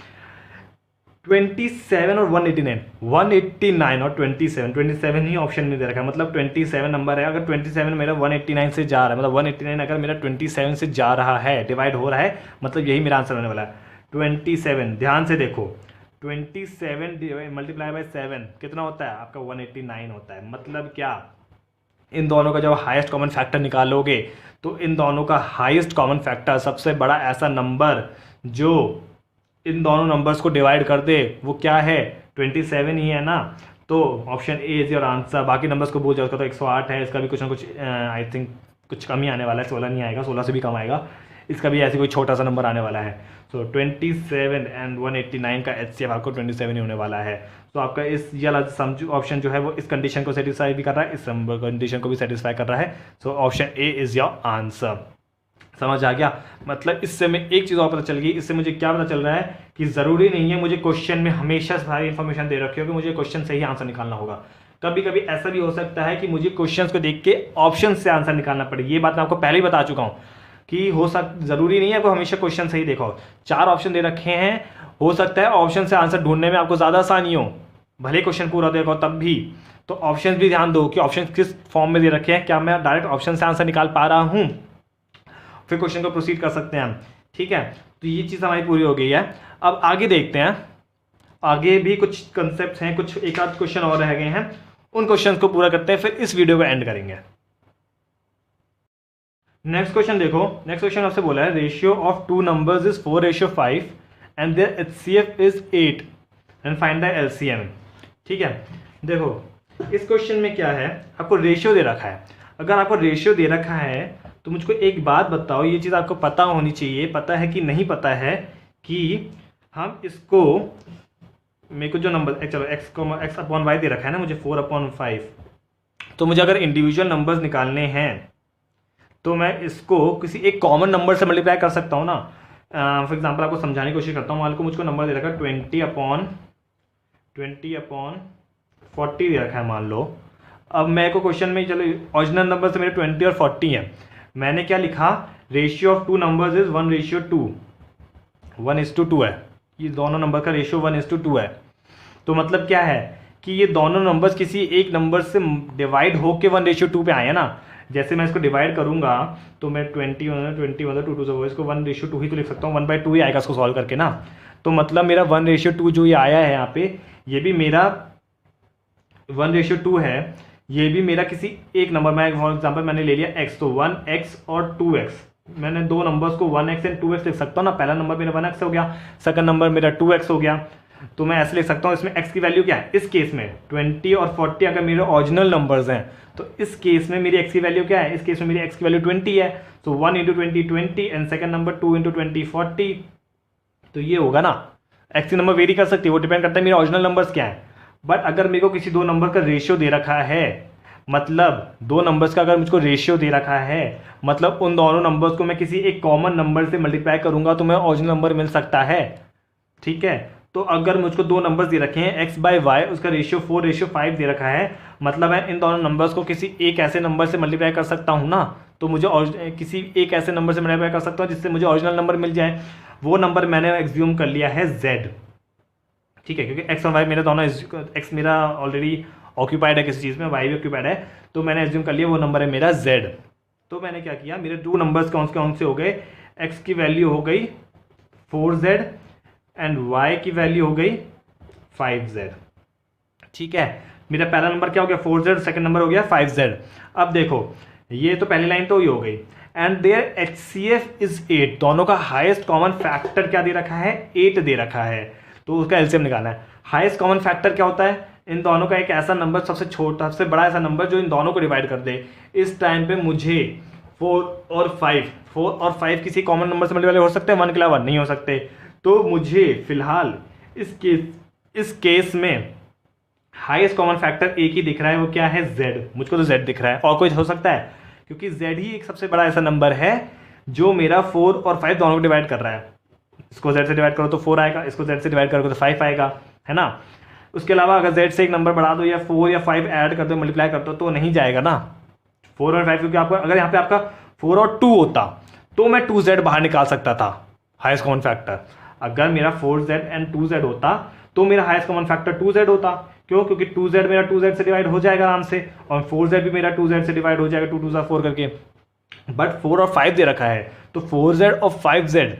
27 और 189, 189 और 27 ही ऑप्शन में दे रखा है, मतलब 27 नंबर है। अगर 27 मेरा 189 से जा रहा है, मतलब 189 अगर मेरा 27 से जा रहा है, डिवाइड हो रहा है, मतलब यही मेरा आंसर होने वाला है 27। ध्यान से देखो, 27 मल्टीप्लाई बाय 7 कितना होता है आपका 189 होता है। मतलब क्या, इन दोनों का जब हाईएस्ट कॉमन फैक्टर निकालोगे तो इन दोनों का हाईएस्ट कॉमन फैक्टर, सबसे बड़ा ऐसा नंबर जो इन दोनों नंबर्स को डिवाइड कर दे, वो क्या है 27 ही है ना। तो option A is your answer. बाकी नंबर्स को भूल जाओ, उसका तो 108 है, इसका भी कुछ ना कुछ आई थिंक कुछ कम ही आने वाला है, 16 नहीं आएगा, 16 से भी कम आएगा, इसका भी ऐसे कोई छोटा सा नंबर आने वाला है। सो 27 एंड 189 का HCF आपको 27 ही होने वाला है। तो आपका इस ये वाला ऑप्शन जो है वो इस कंडीशन को सेटिस्फाई भी कर रहा है, इस कंडीशन को भी सेटिस्फाई कर रहा है। So option A is your answer. समझ आ गया। मतलब इससे मैं एक चीज़ और पता चल गई, इससे मुझे क्या पता चल रहा है कि ज़रूरी नहीं है मुझे क्वेश्चन में हमेशा सारी इन्फॉर्मेशन दे रखी हो कि मुझे क्वेश्चन से ही आंसर निकालना होगा। कभी कभी ऐसा भी हो सकता है कि मुझे क्वेश्चंस को देख के ऑप्शन से आंसर निकालना पड़े। ये बात मैं आपको पहले ही बता चुका हूँ कि ज़रूरी नहीं है आपको हमेशा क्वेश्चन से ही देखो। 4 ऑप्शन दे रखे हैं, हो सकता है ऑप्शन से आंसर ढूंढने में आपको ज़्यादा आसानी हो, भले क्वेश्चन पूरा देखो तब भी। तो ऑप्शन भी ध्यान दो कि ऑप्शन किस फॉर्म में दे रखे हैं, क्या मैं डायरेक्ट ऑप्शन से आंसर निकाल पा रहा हूँ, फिर क्वेश्चन को प्रोसीड कर सकते हैं हम। ठीक है, तो ये चीज़ हमारी पूरी हो गई है। अब आगे देखते हैं, आगे भी कुछ कंसेप्ट हैं, कुछ एक आध क्वेश्चन और रह गए हैं, उन क्वेश्चन को पूरा करते हैं, फिर इस वीडियो को एंड करेंगे। नेक्स्ट क्वेश्चन देखो, नेक्स्ट क्वेश्चन आपसे बोला है ratio of 2 numbers is 4:5 and their HCF is 8 and find the LCM। ठीक है, देखो इस क्वेश्चन में क्या है, आपको रेशियो दे रखा है। अगर आपको रेशियो दे रखा है तो मुझको एक बात बताओ, ये चीज़ आपको पता होनी चाहिए, पता है कि नहीं पता है, कि हम इसको, मेरे को जो नंबर चलो x/y दे रखा है ना मुझे 4/5, तो मुझे अगर इंडिविजुअल नंबर्स निकालने हैं तो मैं इसको किसी एक कॉमन नंबर से मल्टीप्लाई कर सकता हूँ ना। फॉर एग्जांपल आपको समझाने की कोशिश करता हूँ। मान लो मुझको नंबर दे रखा है 20/40 दे रखा है मान लो। अब मेरे को क्वेश्चन में, चलो ओरिजिनल नंबर से मेरे 20 और 40 है, मैंने क्या लिखा, रेशियो ऑफ 2 नंबर्स इज 1:2, 1:2 है। ये दोनों नंबर का रेशियो 1:2 है। तो मतलब क्या है कि ये दोनों नंबर्स किसी एक नंबर से डिवाइड होके 1:2 पे आए हैं ना। जैसे मैं इसको डिवाइड करूंगा तो मैं 20 2 2 से इसको 1:2 ही तो लिख सकता हूँ, 1/2 ही आएगा इसको सॉल्व करके ना। तो मतलब मेरा 1:2 जो ये आया है यहाँ पे, ये भी मेरा 1:2 है, ये भी मेरा किसी एक नंबर में, फॉर एग्जांपल मैंने ले लिया x, तो 1x और 2x, मैंने दो नंबर्स को 1x एंड 2x लिख सकता हूँ ना। पहला नंबर मेरा 1x हो गया, सेकंड नंबर मेरा 2x हो गया, तो मैं ऐसे लिख सकता हूँ। इसमें x की वैल्यू क्या है, इस केस में 20 और 40 अगर मेरे ओरिजिनल नंबर्स हैं तो इस केस में मेरी x की वैल्यू क्या है, इस केस में मेरी x की वैल्यू 20 है। तो 1 × 20 20 एंड सेकंड नंबर 2 × 20 40, तो ये होगा ना। x की नंबर वेरी कर सकती है, वो डिपेंड करता है मेरे ओरिजिनल नंबर्स क्या है। बट अगर मेरे को किसी दो नंबर का रेशियो दे रखा है, मतलब दो नंबर्स का अगर मुझको रेशियो दे रखा है, मतलब उन दोनों नंबर्स को मैं किसी एक कॉमन नंबर से मल्टीप्लाई करूंगा तो मैं ओरिजिनल नंबर मिल सकता है। ठीक है, तो अगर मुझको दो नंबर्स दे रखे हैं x/y, उसका रेशियो 4:5 दे रखा है, मतलब मैं इन दोनों नंबर्स को किसी एक ऐसे नंबर से मल्टीप्लाई कर सकता हूँ ना। तो मुझे किसी एक ऐसे नंबर से मल्टीप्लाई कर सकता हूँ जिससे मुझे ओरिजिनल नंबर मिल जाए। वो नंबर मैंने एज्यूम कर लिया है z। ठीक है, क्योंकि x और y मेरे दोनों, x मेरा ऑलरेडी ऑक्यूपाइड है किसी चीज़ में, y भी ऑक्यूपाइड है, तो मैंने एज्यूम कर लिया वो नंबर है मेरा z। तो मैंने क्या किया, मेरे दो नंबर्स कौन से हो गए, x की वैल्यू हो गई 4z एंड y की वैल्यू हो गई 5z। ठीक है, मेरा पहला नंबर क्या हो गया 4z, सेकंड नंबर हो गया 5z। अब देखो ये तो पहली लाइन तो ही हो गई, एंड देयर HCF इज 8, दोनों का हाईएस्ट कॉमन फैक्टर क्या दे रखा है, 8 दे रखा है, तो उसका एलसीएम निकालना है। हाईएस्ट कॉमन फैक्टर क्या होता है, इन दोनों का एक ऐसा नंबर, सबसे छोटा सबसे बड़ा ऐसा नंबर जो इन दोनों को डिवाइड कर दे। इस टाइम पे मुझे 4 और 5 किसी कॉमन नंबर से मल्टीप्लाई हो सकते हैं, 1 के अलावा नहीं हो सकते। तो मुझे फिलहाल इस केस में हाईएस्ट कॉमन फैक्टर एक ही दिख रहा है, वो क्या है z। मुझको तो z दिख रहा है, और कोई हो सकता है, क्योंकि z ही एक सबसे बड़ा ऐसा नंबर है जो मेरा 4 और 5 दोनों को डिवाइड कर रहा है। इसको z से डिवाइड करो तो 4 आएगा, इसको z से डिवाइड करोगे तो 5 आएगा, है ना। उसके अलावा अगर z से एक नंबर बढ़ा दो या 4 या 5 ऐड कर दो, मल्टीप्लाई कर दो, तो नहीं जाएगा ना 4 और 5, क्योंकि आपका अगर यहाँ पे आपका 4 और 2 होता तो मैं 2z बाहर निकाल सकता था हाईएस्ट कॉमन फैक्टर। अगर मेरा 4z एंड 2z होता तो मेरा हाईएस्ट कॉमन फैक्टर 2z होता। क्यों? क्योंकि 2z मेरा 2z से डिवाइड हो जाएगा आराम से, और 4z भी मेरा 2z से डिवाइड हो जाएगा, 2 2 4 करके। बट 4 और 5 दे रखा है, तो 4z और 5z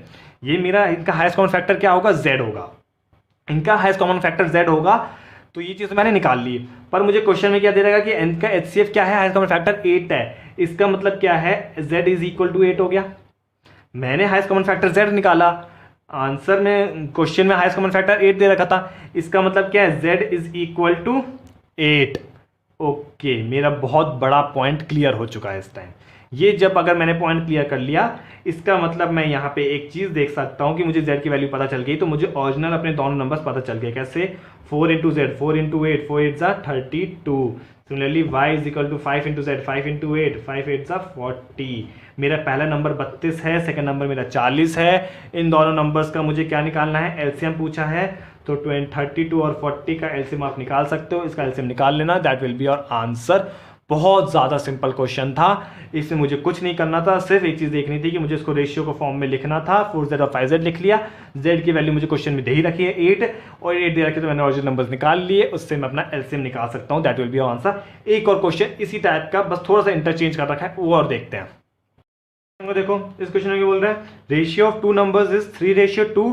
ये मेरा इनका हाईएस्ट कॉमन फैक्टर क्या होगा? z होगा। इनका हाईएस्ट कॉमन फैक्टर z होगा, तो ये चीज़ मैंने निकाल ली। पर मुझे क्वेश्चन में क्या दे रहेगा कि इनका HCF क्या है? हाईएस्ट कॉमन फैक्टर 8 है। इसका मतलब क्या है? z इज इक्वल टू 8 हो गया। मैंने हाईएस्ट कॉमन फैक्टर z निकाला, आंसर में क्वेश्चन में हाईएस्ट कॉमन फैक्टर 8 दे रखा था। इसका मतलब क्या है? z इज इक्वल टू 8। ओके, मेरा बहुत बड़ा पॉइंट क्लियर हो चुका है इस टाइम। ये जब अगर मैंने पॉइंट क्लियर कर लिया, इसका मतलब मैं यहाँ पे एक चीज़ देख सकता हूँ कि मुझे z की वैल्यू पता चल गई, तो मुझे ओरिजिनल अपने दोनों नंबर्स पता चल गए। कैसे? 4 into z, 4 into 8, 4 8 32। Similarly y is equal to 5 into z, 5 into 8, 5 8 40। मेरा पहला नंबर 32 है, सेकंड नंबर मेरा 40 है। इन दोनों नंबर्स का मुझे क्या निकालना है? एलसीएम पूछा है, तो 32 और 40 का एलसीएम आप निकाल सकते हो। इसका एलसीएम निकाल लेना, that will be your answer. बहुत ज़्यादा सिंपल क्वेश्चन था, इसमें मुझे कुछ नहीं करना था, सिर्फ एक चीज़ देखनी थी कि मुझे इसको रेशियो को फॉर्म में लिखना था। 4z और 5z लिख लिया, z की वैल्यू मुझे क्वेश्चन में दे ही रखी है 8, और 8 दे रखी, तो मैंने ओरिजिनल नंबर्स निकाल लिए, उससे मैं अपना एलसीएम निकाल सकता हूँ। That will be your answer. एक और क्वेश्चन इसी टाइप का, बस थोड़ा सा इंटरचेंज कर रखा है, वो और देखते हैं। देखो इस क्वेश्चन में क्या बोल रहा है? Ratio of 2 numbers is 3:2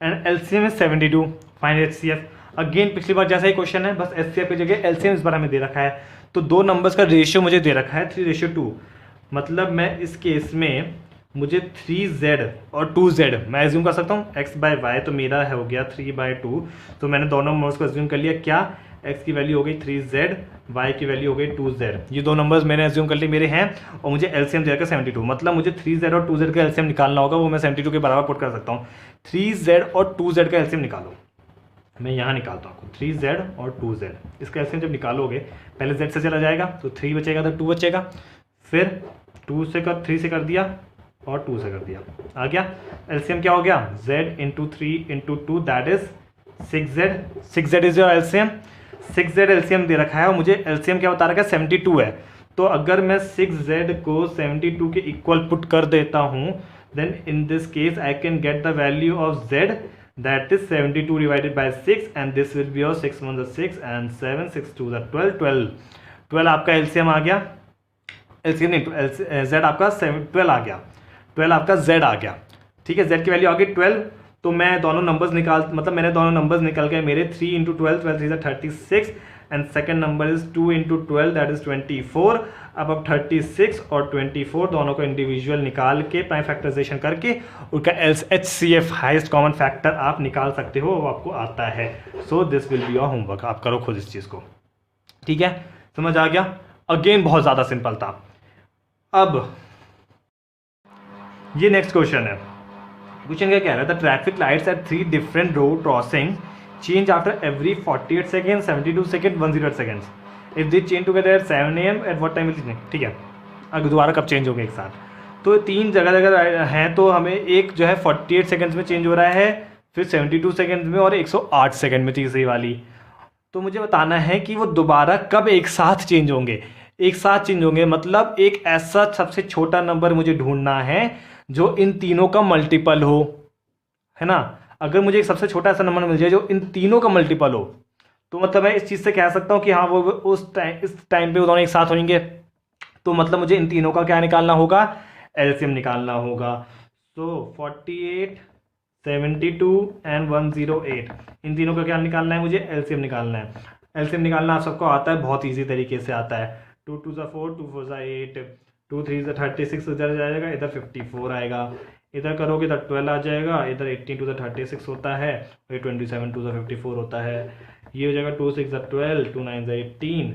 and LCM is 72। Find HCF. Again पिछली बार जैसा ही क्वेश्चन है, बस एचसीएफ की जगह एलसीएम इस बार हमें दे रखा है। तो दो नंबर्स का रेशियो मुझे दे रखा है 3:2। मतलब मैं इस केस में मुझे 3z और 2z मैं एज्यूम कर सकता हूँ x/y, तो मेरा हो गया 3/2। तो मैंने दोनों नंबर्स को एज्यूम कर लिया। क्या? x की वैल्यू हो गई 3z, y की वैल्यू हो गई 2z। ये दो नंबर्स मैंने एज्यूम कर लिए मेरे हैं, और मुझे एलसीएम दे रखा 72। मतलब मुझे 3z और 2z का एलसीएम निकालना होगा, वो मैं 72 के बराबर पुट कर सकता हूँ। 3z और 2z का एलसीएम निकालो, मैं यहाँ निकालता हूँ आपको 3z और 2z। इसका एलसीएम जब निकालोगे, पहले z से चला जाएगा तो 3 बचेगा, तो 2 बचेगा, फिर 3 से कर दिया और 2 से कर दिया, आ गया। एलसीएम क्या हो गया? z into 3 into 2 that is 6z। 6z is your LCM. 6z LCM दे रखा है, और मुझे एलसीएम क्या बता रखा है? 72 है। तो अगर मैं 6z को 72 के इक्वल पुट कर देता हूँ, then in this case I can get the value of z, that is 72 divided by 6, and this will be your 6 1 is 6 and 7 6 2 is 12 आपका एलसीएम आ गया। एलसीएम नहीं, z आपका 12 आ गया, 12 आपका z आ गया। ठीक है, z की वैल्यू आ गई 12। तो मैं दोनों नंबर्स मैंने दोनों नंबर्स निकल गए मेरे। 3 into 12, 12 3 36, and second number is 2 into 12 that is 24। अब 36 और 24 दोनों को इंडिविजुअल निकाल के प्राइम फैक्टराइजेशन करके उनका HCF हाईएस्ट कॉमन फैक्टर आप निकाल सकते हो, वो आपको आता है। So this will be your homework, आप करो खुद इस चीज़ को। ठीक है, समझ आ गया? अगेन बहुत ज़्यादा सिंपल था। अब ये नेक्स्ट क्वेश्चन है। क्वेश्चन क्या कह रहा है? The traffic lights at 3 different road crossing change after every 48 second, 72 second, 108 seconds. If they change together at 7 AM, at what time will change? ठीक है, अगर दोबारा कब चेंज होंगे एक साथ? तो 3 जगह हैं, तो हमें एक जो है 48 सेकेंड्स में चेंज हो रहा है, फिर 72 सेकेंड्स में, और 108 सेकेंड में तीसरी वाली। तो मुझे बताना है कि वो दोबारा कब एक साथ चेंज होंगे। एक साथ चेंज होंगे मतलब एक ऐसा सबसे छोटा नंबर मुझे ढूंढना है जो इन तीनों का मल्टीपल हो, है ना। अगर मुझे एक सबसे छोटा ऐसा नंबर मिल जाए जो इन तीनों का मल्टीपल हो, तो मतलब मैं इस चीज़ से कह सकता हूँ कि हाँ वो इस टाइम पे वो दोनों एक साथ होंगे। तो मतलब मुझे इन तीनों का क्या निकालना होगा? एलसीएम निकालना होगा। सो 48, 72 एंड 108, इन तीनों का क्या निकालना है? मुझे एलसीएम निकालना है। एलसीएम निकालना आप सबको आता है, बहुत ईजी तरीके से आता है। 2 2 4, 2 4 8, 2 3 36 इधर जाएगा, इधर 54 आएगा, इधर करोगे तो 12 आ जाएगा, इधर 18 2 36 होता है, और 27 2 54 होता है। ये हो जाएगा 2 6 12, 2 9 18,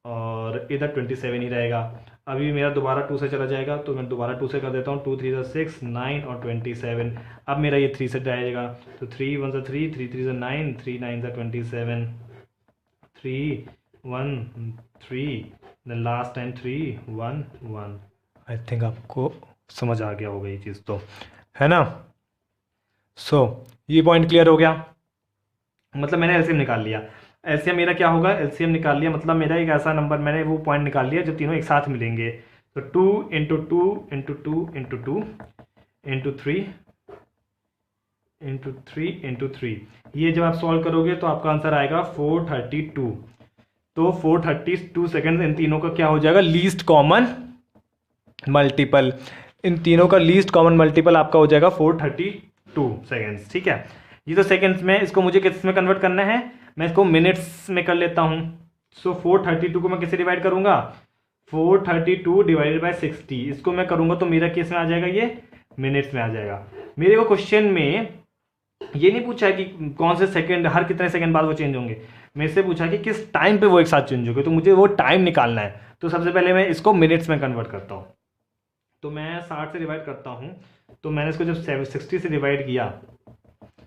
और इधर 27 ही रहेगा। अभी मेरा दोबारा 2 से चला जाएगा, तो मैं दोबारा 2 से कर देता हूँ। 2 3 6 9 और 27। अब मेरा ये 3 से जाएगा, तो 3 1 3, 3 3 9, 3 9 27, 3 1 3, then last time 3 1 1। I think आपको समझ आ गया होगा ये चीज़, तो है ना। सो ये पॉइंट क्लियर हो गया। मतलब मैंने एलसीएम निकाल लिया। एलसीएम मेरा क्या होगा? एलसीएम निकाल लिया मतलब मेरा एक ऐसा नंबर, मैंने वो पॉइंट निकाल लिया जो तीनों एक साथ मिलेंगे। तो 2 into 2 into 2 into 2 into 3 into 3 ये जब आप सॉल्व करोगे तो आपका आंसर आएगा 432। तो 432 सेकेंड्स इन तीनों का क्या हो जाएगा, लीस्ट कॉमन मल्टीपल। इन तीनों का लीस्ट कॉमन मल्टीपल आपका हो जाएगा 432 सेकेंड्स। ठीक है, ये तो सेकेंड्स में, इसको मुझे किस में कन्वर्ट करना है, मैं इसको मिनट्स में कर लेता हूँ। सो 432 को मैं किससे डिवाइड करूंगा, 432 डिवाइडेड बाय 60, इसको मैं करूंगा तो मेरा केस में आ जाएगा, ये मिनट्स में आ जाएगा। मेरे को क्वेश्चन में ये नहीं पूछा है कि कौन से सेकंड, हर कितने सेकंड बाद वो चेंज होंगे, मेरे से पूछा कि किस टाइम पे वो एक साथ चेंज होंगे, तो मुझे वो टाइम निकालना है। तो सबसे पहले मैं इसको मिनट्स में कन्वर्ट करता हूँ। तो मैं 60 से डिवाइड करता हूँ, तो मैंने इसको जब 60 से डिवाइड किया,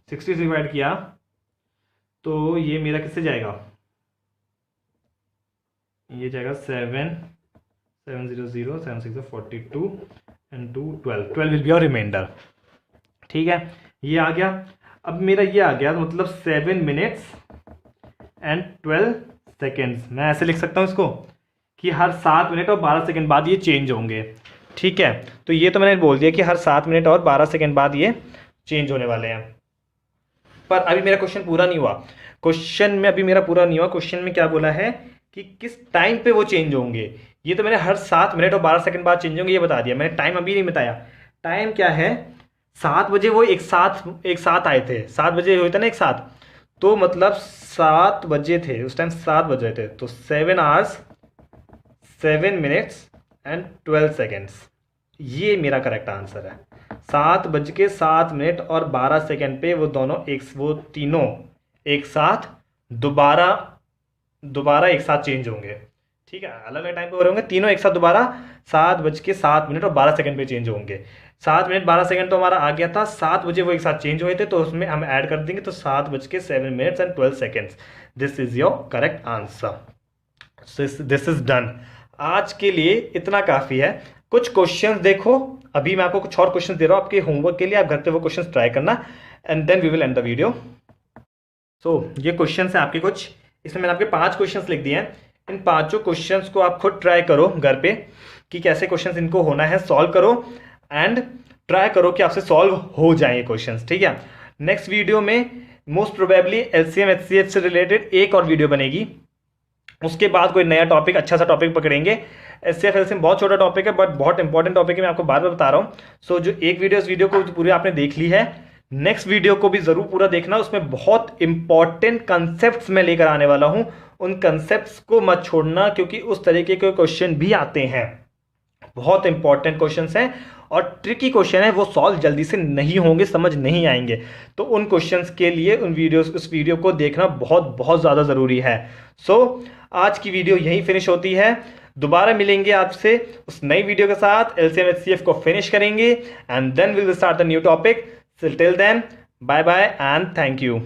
60 से डिवाइड किया तो ये मेरा किससे जाएगा, ये जाएगा 7 700 7 6 42 and 2 12 will be your reminder. ठीक है, ये आ गया। अब मेरा ये आ गया, तो मतलब 7 मिनट्स एंड 12 सेकेंड्स। मैं ऐसे लिख सकता हूँ इसको कि हर 7 मिनट और 12 सेकेंड बाद ये चेंज होंगे। ठीक है, तो ये तो मैंने बोल दिया कि हर 7 मिनट और 12 सेकेंड बाद ये चेंज होने वाले हैं। पर अभी मेरा क्वेश्चन पूरा नहीं हुआ, क्वेश्चन में अभी मेरा पूरा नहीं हुआ। क्वेश्चन में क्या बोला है कि किस टाइम पे वो चेंज होंगे। ये तो मैंने हर 7 मिनट और 12 सेकंड बाद चेंज होंगे ये बता दिया, मैंने टाइम अभी नहीं बताया। टाइम क्या है, 7 बजे वो एक साथ आए थे, 7 बजे हुए थे ना एक साथ, तो मतलब 7 बजे थे उस टाइम, 7 बजे थे, तो 7 आवर्स 7 मिनट्स एंड 12 सेकेंड्स, ये मेरा करेक्ट आंसर है। 7:07 और 12 सेकेंड पे वो तीनों एक साथ दोबारा एक साथ चेंज होंगे। ठीक है, अलग अलग टाइम पे हो रहे होंगे, तीनों एक साथ दोबारा 7:07 और 12 सेकेंड पे चेंज होंगे। 7 मिनट 12 सेकेंड तो हमारा आ गया था, 7 बजे वो एक साथ चेंज हुए थे, तो उसमें हम ऐड कर देंगे, तो 7:07 and 12 seconds. This is your correct answer. This is done. आज के लिए इतना काफ़ी है। कुछ क्वेश्चंस देखो, अभी मैं आपको कुछ और क्वेश्चंस दे रहा हूँ आपके होमवर्क के लिए, आप घर पे वो क्वेश्चंस ट्राई करना and then we will end the video. So ये क्वेश्चंस हैं आपके कुछ, इसमें मैंने आपके 5 क्वेश्चंस लिख दिए हैं। इन 5 क्वेश्चंस को आप खुद ट्राई करो घर पे कि कैसे क्वेश्चंस इनको होना है, सॉल्व करो एंड ट्राई करो कि आपसे सॉल्व हो जाए ये क्वेश्चंस। ठीक है, नेक्स्ट वीडियो में मोस्ट प्रोबेबली एलसीएम एचसीएफ से रिलेटेड एक और वीडियो बनेगी, उसके बाद कोई नया टॉपिक, अच्छा सा टॉपिक पकड़ेंगे। एचसीएफ एलसीएम बहुत छोटा टॉपिक है बट बहुत इंपॉर्टेंट टॉपिक है, मैं आपको बार बार बता रहा हूँ। सो जो एक वीडियो, इस वीडियो को पूरी आपने देख ली है, नेक्स्ट वीडियो को भी जरूर पूरा देखना, उसमें बहुत इंपॉर्टेंट कंसेप्ट्स मैं लेकर आने वाला हूं, उन कंसेप्ट्स को मत छोड़ना क्योंकि उस तरीके के क्वेश्चन भी आते हैं, बहुत इंपॉर्टेंट क्वेश्चंस हैं और ट्रिकी क्वेश्चन है, वो सॉल्व जल्दी से नहीं होंगे, समझ नहीं आएंगे। तो उन क्वेश्चंस के लिए उस वीडियो को देखना बहुत बहुत ज़्यादा ज़रूरी है। सो आज की वीडियो यहीं फिनिश होती है, दोबारा मिलेंगे आपसे उस नई वीडियो के साथ, एलसीएम एचसीएफ को फिनिश करेंगे and then we will start the new topic. Till then, bye bye and thank you.